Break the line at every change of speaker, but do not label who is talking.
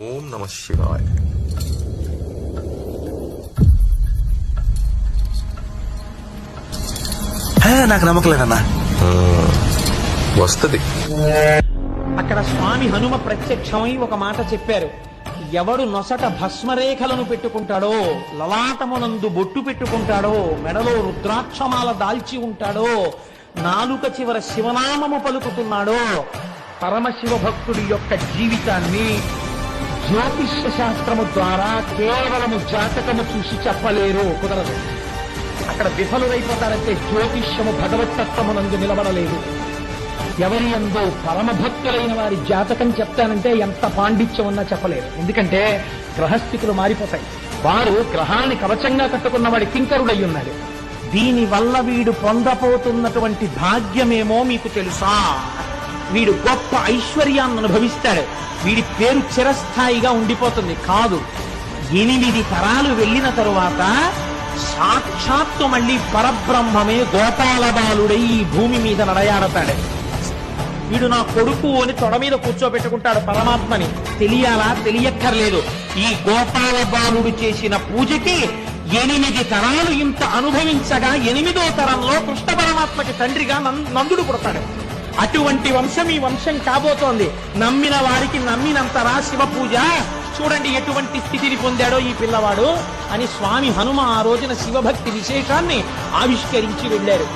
ఓం నమ శివాయ.
నాకు నమ్మకం లేదన్నా.
వస్తుంది.
అక్కడ స్వామి హనుమ ప్రత్యక్షమై ఒక మాట చెప్పారు. ఎవడు నొసట భస్మరేఖలను పెట్టుకుంటాడో, లలాటమునందు బొట్టు పెట్టుకుంటాడో, మెడలో రుద్రాక్షమాల దాల్చి ఉంటాడో, నాలుక చివర శివనామము పలుకుతున్నాడో, పరమశివ భక్తుడి యొక్క జీవితాన్ని జ్యోతిష్య శాస్త్రము ద్వారా కేవలము జాతకము చూసి చెప్పలేరు, కుదరదు. అక్కడ విఫలురైపోతారంటే జ్యోతిష్యము భగవతత్వమునందు నిలబడలేదు. ఎవరి అందో పరమభక్తులైన వారి జాతకం చెప్తానంటే ఎంత పాండిత్యం ఉన్నా చెప్పలేరు. ఎందుకంటే గ్రహస్థితులు మారిపోతాయి. వారు గ్రహాన్ని కవచంగా కట్టుకున్న వాడి కింకరుడై ఉన్నాడు. దీని వల్ల వీడు పొందపోతున్నటువంటి భాగ్యమేమో మీకు తెలుసా? వీడు గొప్ప ఐశ్వర్యాన్ని అనుభవిస్తాడు. వీడి పేరు చిరస్థాయిగా ఉండిపోతుంది. కాదు, 8 తరాలు వెళ్ళిన తరువాత సాక్షాత్తు మళ్ళీ పరబ్రహ్మమే గోపాల బాలుడై ఈ భూమి మీద నడయాడతాడు. వీడు నా కొడుకు అని తొడ మీద కూర్చోబెట్టుకుంటాడు పరమాత్మని. తెలియాలా? తెలియక్కర్లేదు. ఈ గోపాల బాలుడు చేసిన పూజకి 8 తరాలు ఇంత అనుభవించగా 8వ తరంలో కృష్ణ పరమాత్మకి తండ్రిగా నందుడు పుడతాడు. అటువంటి వంశం ఈ వంశం కాబోతోంది. నమ్మిన వారికి నమ్మినంతరా శివ పూజ. చూడండి ఎటువంటి స్థితిని పొందాడో ఈ పిల్లవాడు అని స్వామి హనుమ ఆ రోజున శివభక్తి విశేషాన్ని ఆవిష్కరించి వెళ్ళారు.